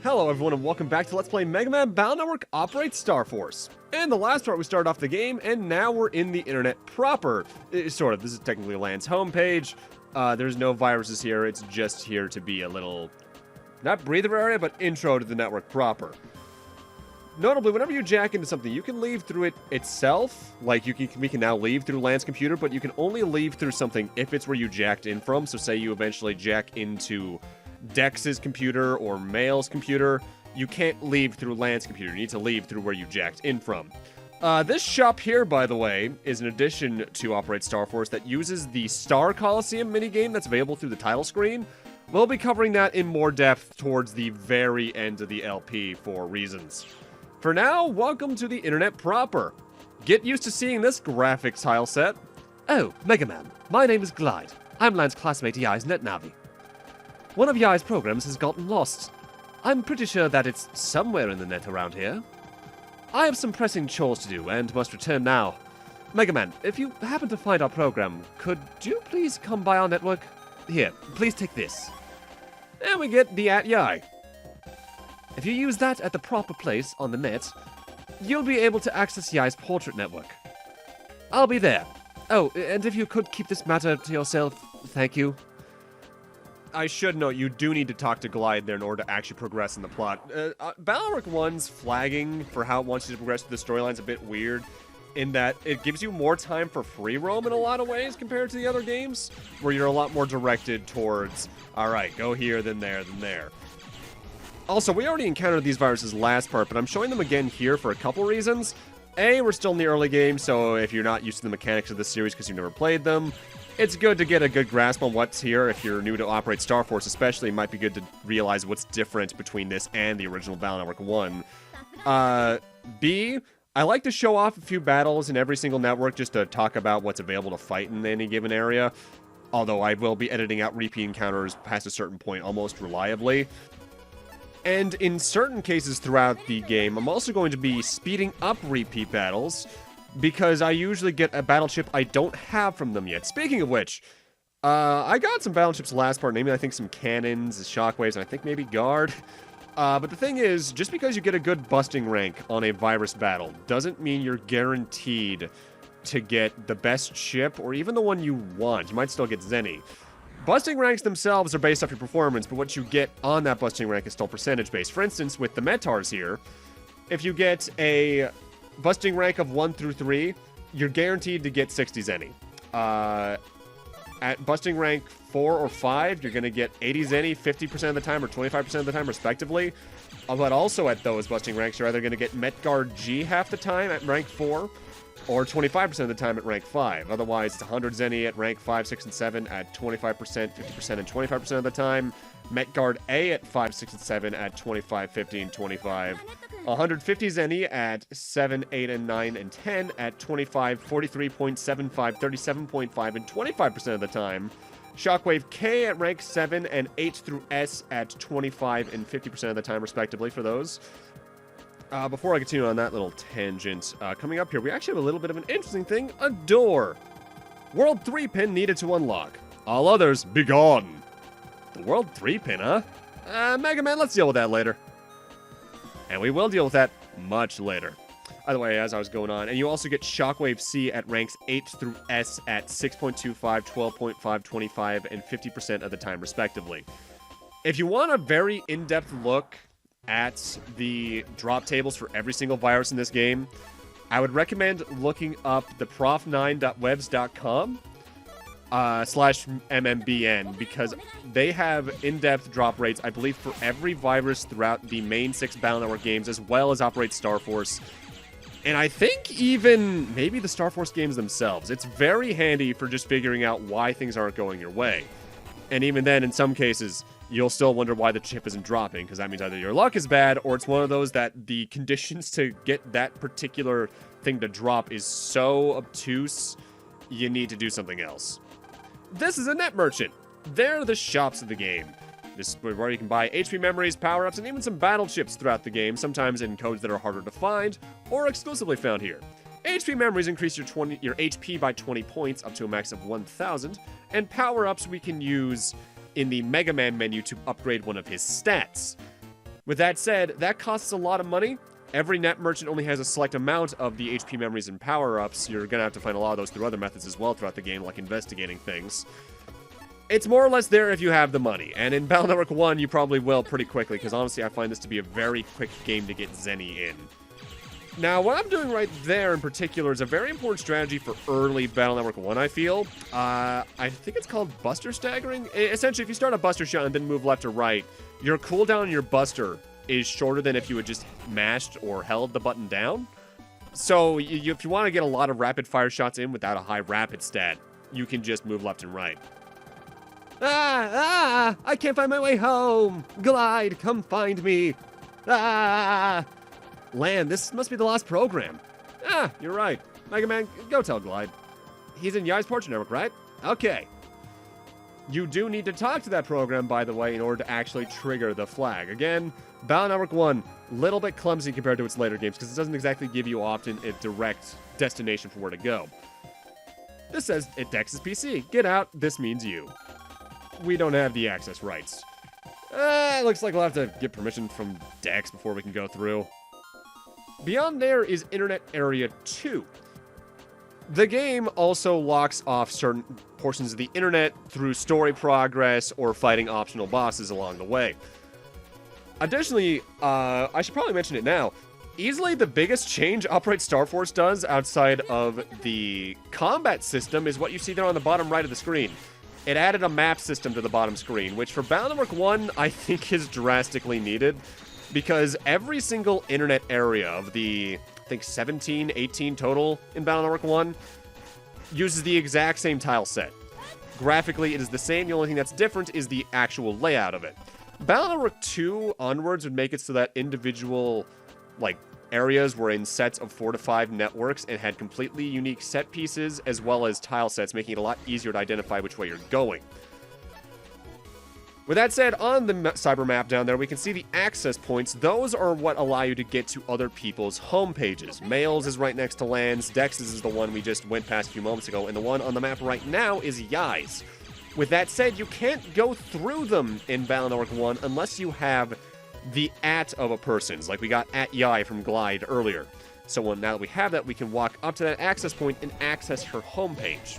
Hello everyone and welcome back to Let's Play Megaman Battle Network Operates Star Force. In the last part we started off the game and now we're in the internet proper. Sort of, this is technically LAN's homepage. There's no viruses here, it's just here to be a little, not breather area, but intro to the network proper. Notably, whenever you jack into something, you can leave through it itself. Like, we can now leave through LAN's computer, but you can only leave through something if it's where you jacked in from. So say you eventually jack into Dex's computer or Mail's computer, you can't leave through LAN's computer. You need to leave through where you jacked in from. This shop here, by the way, is an addition to Operate Star Force that uses the Star Coliseum minigame that's available through the title screen. We'll be covering that in more depth towards the very end of the LP for reasons. For now, welcome to the internet proper. Get used to seeing this graphics tile set. Oh, Megaman. My name is Glide. I'm LAN's classmate Yai's NetNavi. One of Yai's programs has gotten lost. I'm pretty sure that it's somewhere in the net around here. I have some pressing chores to do and must return now. Megaman, if you happen to find our program, could you please come by our network? Here, please take this. And we get the @Yai. If you use that at the proper place on the net, you'll be able to access Yai's portrait network. I'll be there. Oh, and if you could keep this matter to yourself, thank you. I should note, you do need to talk to Glide there in order to actually progress in the plot. Battle Network 1's flagging for how it wants you to progress through the storyline is a bit weird, in that it gives you more time for free roam in a lot of ways compared to the other games, where you're a lot more directed towards, alright, go here, then there, then there. Also, we already encountered these viruses last part, but I'm showing them again here for a couple reasons. A, we're still in the early game, so if you're not used to the mechanics of this series because you've never played them, it's good to get a good grasp on what's here. If you're new to Operate Star Force especially, it might be good to realize what's different between this and the original Battle Network 1. B, I like to show off a few battles in every single network just to talk about what's available to fight in any given area. Although I will be editing out repeat encounters past a certain point almost reliably. And in certain cases throughout the game, I'm also going to be speeding up repeat battles, because I usually get a battle chip I don't have from them yet. Speaking of which, I got some battle chips last part, namely I think some cannons, shockwaves, and I think maybe guard. But the thing is, just because you get a good busting rank on a virus battle doesn't mean you're guaranteed to get the best chip, or even the one you want. You might still get Zenny. Busting ranks themselves are based off your performance, but what you get on that busting rank is still percentage-based. For instance, with the Metars here, if you get a busting rank of 1 through 3, you're guaranteed to get 60 Zenny. At busting rank 4 or 5, you're going to get 80 Zenny 50% of the time or 25% of the time, respectively. But also at those busting ranks, you're either going to get Metguard G half the time at rank 4, or 25% of the time at rank 5. Otherwise, it's 100 Zenny at rank 5, 6, and 7 at 25%, 50%, and 25% of the time. Metguard A at 5, 6, and 7 at 25, 50, and 25. 150 Zenny at 7, 8, and 9, and 10 at 25, 43.75, 37.5, and 25% of the time. Shockwave K at rank 7 and 8 through S at 25 and 50% of the time, respectively, for those. Before I continue on that little tangent, coming up here, we actually have a little bit of an interesting thing, a door. World 3 pin needed to unlock. All others, be gone. The World 3 pin, huh? Mega Man, let's deal with that later. And we will deal with that much later. By the way, as I was going on, and you also get Shockwave C at ranks 8 through S at 6.25, 12.5, 25, and 50% of the time, respectively. If you want a very in-depth look at the drop tables for every single virus in this game, I would recommend looking up the prof9.webs.com /MMBN, because they have in-depth drop rates, I believe, for every virus throughout the main 6 Battle Network games, as well as Operate Star Force. And I think even maybe the Star Force games themselves. It's very handy for just figuring out why things aren't going your way. And even then, in some cases, you'll still wonder why the chip isn't dropping, because that means either your luck is bad, or it's one of those that the conditions to get that particular thing to drop is so obtuse, you need to do something else. This is a net merchant. They're the shops of the game. This is where you can buy HP memories, power-ups, and even some battle chips throughout the game, sometimes in codes that are harder to find, or exclusively found here. HP memories increase your HP by 20 points, up to a max of 1,000, and power-ups we can use in the Megaman menu to upgrade one of his stats. With that said, that costs a lot of money. Every net merchant only has a select amount of the HP memories and power-ups. You're going to have to find a lot of those through other methods as well throughout the game, like investigating things. It's more or less there if you have the money. And in Battle Network 1, you probably will pretty quickly, because honestly, I find this to be a very quick game to get Zenny in. Now, what I'm doing right there in particular is a very important strategy for early Battle Network 1, I feel. I think it's called Buster Staggering. Essentially, if you start a Buster shot and then move left or right, your cooldown on your Buster is shorter than if you had just mashed or held the button down. So, if you want to get a lot of rapid-fire shots in without a high rapid stat, you can just move left and right. I can't find my way home. Glide, come find me. Lan, this must be the last program. You're right. Megaman, go tell Glide. He's in Yai's Portrait Network, right? Okay. You do need to talk to that program, by the way, in order to actually trigger the flag. Again, Battle Network 1, little bit clumsy compared to its later games, because it doesn't exactly give you often a direct destination for where to go. This says, it Dex's PC. Get out, this means you. We don't have the access rights. It looks like we'll have to get permission from Dex before we can go through. Beyond there is Internet Area 2. The game also locks off certain portions of the internet through story progress or fighting optional bosses along the way. Additionally, I should probably mention it now. Easily the biggest change Upright Star Force does outside of the combat system is what you see there on the bottom right of the screen. It added a map system to the bottom screen, which for Battle Network 1, I think is drastically needed, because every single internet area of the, I think 17, 18 total in Battle Network 1, uses the exact same tile set. Graphically, it is the same. The only thing that's different is the actual layout of it. Battle Network 2 onwards would make it so that individual, areas were in sets of 4 to 5 networks and had completely unique set pieces as well as tile sets, making it a lot easier to identify which way you're going. With that said, on the cyber map down there, we can see the access points. Those are what allow you to get to other people's home pages. Mails is right next to Land's, Dex's is the one we just went past a few moments ago, and the one on the map right now is Yai's. With that said, you can't go through them in Battle Network 1 unless you have the @ of a person's, like we got @Yai from Glide earlier. So now that we have that, we can walk up to that access point and access her homepage.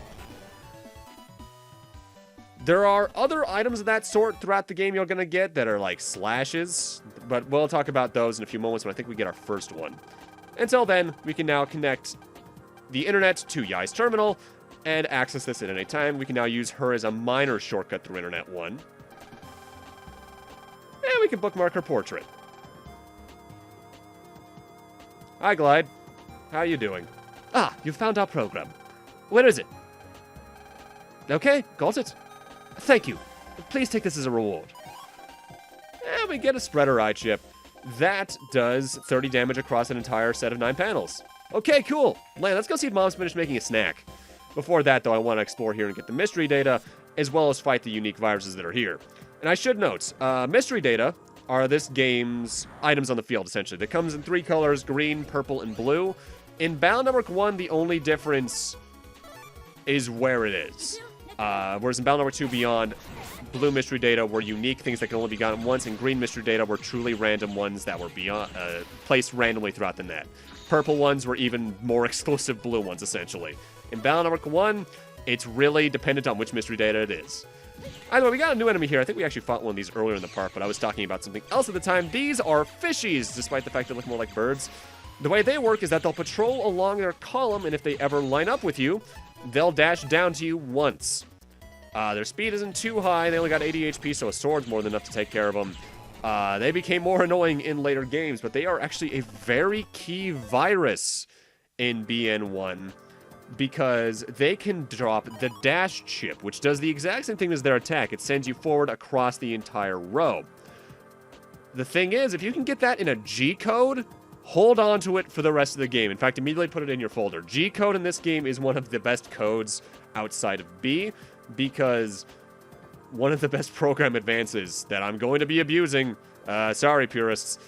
There are other items of that sort throughout the game you're going to get that are like slashes, but we'll talk about those in a few moments when I think we get our first one. Until then, we can now connect the internet to Yai's terminal and access this at any time. We can now use her as a minor shortcut through Internet 1. And we can bookmark her portrait. Hi, Glide. How you doing? You found our program. Where is it? Okay, got it. Thank you. Please take this as a reward. And we get a spreader eye chip. That does 30 damage across an entire set of 9 panels. Okay, cool. Lan, let's go see if Mom's finished making a snack. Before that, though, I want to explore here and get the mystery data, as well as fight the unique viruses that are here. And I should note, mystery data are this game's items on the field, essentially. That comes in 3 colors, green, purple, and blue. In Battle Network 1, the only difference is where it is. Whereas in Battle Network 2 Beyond, blue mystery data were unique things that can only be gotten once, and green mystery data were truly random ones that were placed randomly throughout the net. Purple ones were even more exclusive blue ones, essentially. In Battle Network 1, it's really dependent on which mystery data it is. Either way, we got a new enemy here. I think we actually fought one of these earlier in the park, but I was talking about something else at the time. These are fishies, despite the fact they look more like birds. The way they work is that they'll patrol along their column, and if they ever line up with you, they'll dash down to you once. Their speed isn't too high. They only got 80 HP, so a sword's more than enough to take care of them. They became more annoying in later games, but they are actually a very key virus in BN1 because they can drop the dash chip, which does the exact same thing as their attack. It sends you forward across the entire row. The thing is, if you can get that in a G code, hold on to it for the rest of the game. In fact, immediately put it in your folder. G code in this game is one of the best codes outside of B, because one of the best program advances that I'm going to be abusing, sorry purists,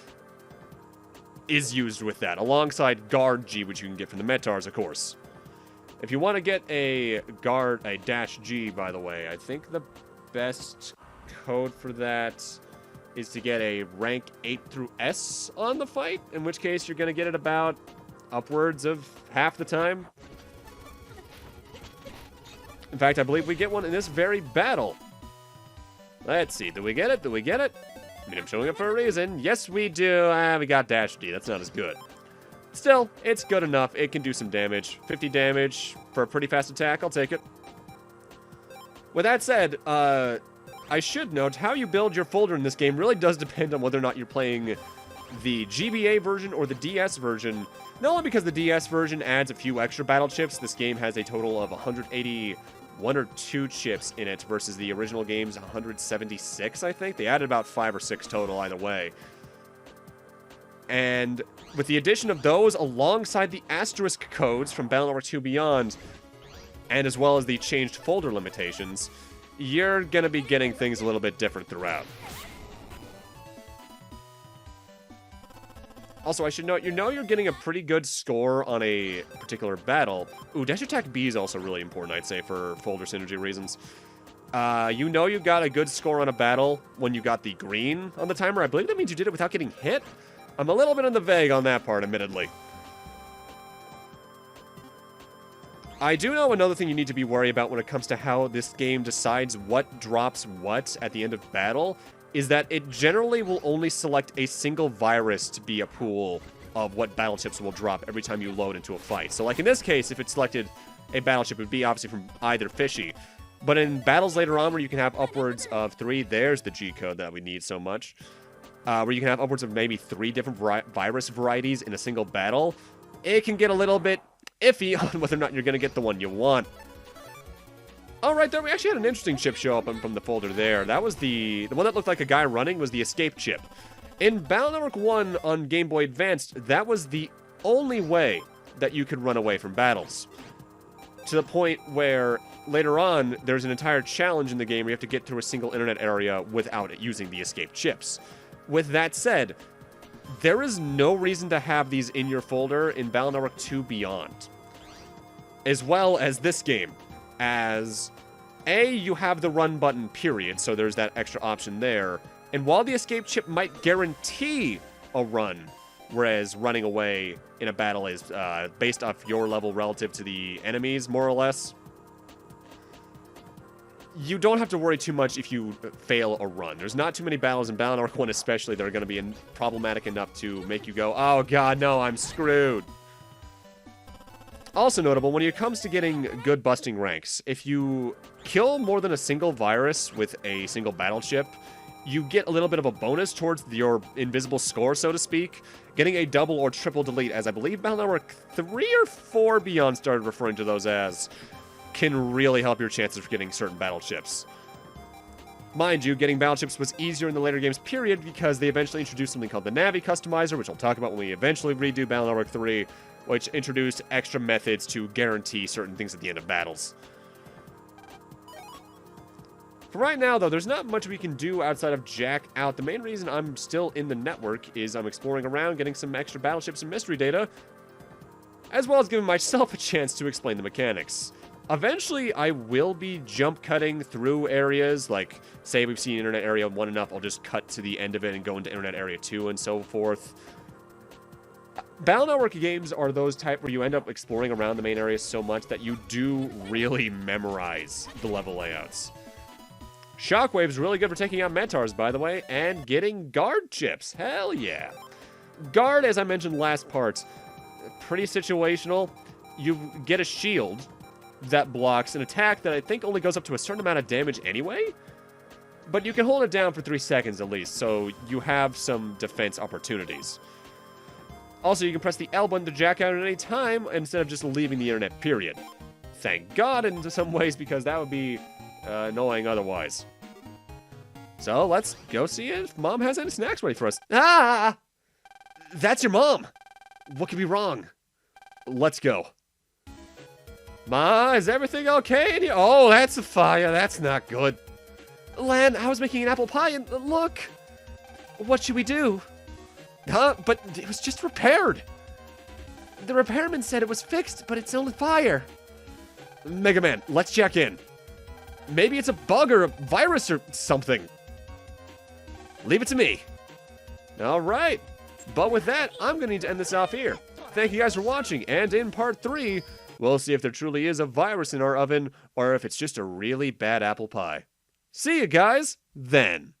is used with that, alongside guard G, which you can get from the Metars, of course. If you want to get a dash G, by the way, I think the best code for that is to get a rank 8 through S on the fight, in which case you're going to get it about upwards of half the time. In fact, I believe we get one in this very battle. Let's see. Do we get it? Do we get it? I mean, I'm showing up for a reason. Yes, we do. We got Dash D. That's not as good. Still, it's good enough. It can do some damage. 50 damage for a pretty fast attack. I'll take it. With that said, I should note how you build your folder in this game really does depend on whether or not you're playing the GBA version or the DS version. Not only because the DS version adds a few extra battle chips. This game has a total of 181 or 2 chips in it versus the original game's 176, I think. They added about 5 or 6 total either way. And with the addition of those alongside the asterisk codes from Battle Network 2 Beyond, and as well as the changed folder limitations, you're going to be getting things a little bit different throughout. Also, I should note, you're getting a pretty good score on a particular battle. Ooh, Dash Attack B is also really important, I'd say, for folder synergy reasons. You got a good score on a battle when you got the green on the timer. I believe that means you did it without getting hit. I'm a little bit in the vague on that part, admittedly. I do know another thing you need to be worried about when it comes to how this game decides what drops what at the end of battle is that it generally will only select a single virus to be a pool of what battle chips will drop every time you load into a fight. So like in this case, if it selected a battle chip, it would be obviously from either Fishy. But in battles later on where you can have upwards of 3, there's the G code that we need so much, where you can have upwards of maybe 3 different virus varieties in a single battle, it can get a little bit iffy on whether or not you're going to get the one you want. Oh, right there, we actually had an interesting chip show up from the folder there. That was the one that looked like a guy running was the escape chip. In Battle Network 1 on Game Boy Advance, that was the only way that you could run away from battles. To the point where later on, there's an entire challenge in the game where you have to get through a single internet area without it using the escape chips. With that said, there is no reason to have these in your folder in Battle Network 2 Beyond. As well as this game. As, A, you have the run button, period, so there's that extra option there. And while the escape chip might guarantee a run, whereas running away in a battle is based off your level relative to the enemies, more or less, you don't have to worry too much if you fail a run. There's not too many battles in Battle Network 1 especially that are going to be problematic enough to make you go, oh god, no, I'm screwed. Also notable, when it comes to getting good busting ranks, if you kill more than a single virus with a single battle chip, you get a little bit of a bonus towards your invisible score, so to speak. Getting a double or triple delete, as I believe Battle Network 3 or 4 Beyond started referring to those as, can really help your chances of getting certain battle chips. Mind you, getting battle chips was easier in the later games, period, because they eventually introduced something called the Navi Customizer, which I'll talk about when we eventually redo Battle Network 3, which introduced extra methods to guarantee certain things at the end of battles. For right now, though, there's not much we can do outside of jack out. The main reason I'm still in the network is I'm exploring around, getting some extra battleships and mystery data, as well as giving myself a chance to explain the mechanics. Eventually, I will be jump cutting through areas, like, say we've seen Internet Area 1 enough, I'll just cut to the end of it and go into Internet Area 2 and so forth. Battle Network games are those type where you end up exploring around the main areas so much that you do really memorize the level layouts. Shockwave's really good for taking out Mentars, by the way, and getting guard chips. Hell yeah. Guard, as I mentioned last part, pretty situational. You get a shield that blocks an attack that I think only goes up to a certain amount of damage anyway, but you can hold it down for 3 seconds at least, so you have some defense opportunities. Also, you can press the L button to jack out at any time instead of just leaving the internet, period. Thank God in some ways, because that would be annoying otherwise. So, let's go see if Mom has any snacks ready for us. Ah! That's your mom! What could be wrong? Let's go. Ma, is everything okay in here? Oh, that's a fire. That's not good. Lan, I was making an apple pie and look! What should we do? Huh? But it was just repaired. The repairman said it was fixed, but it's only fire. Megaman, let's check in. Maybe it's a bug or a virus or something. Leave it to me. All right. But with that, I'm going to need to end this off here. Thank you guys for watching, and in part 3, we'll see if there truly is a virus in our oven, or if it's just a really bad apple pie. See you guys then.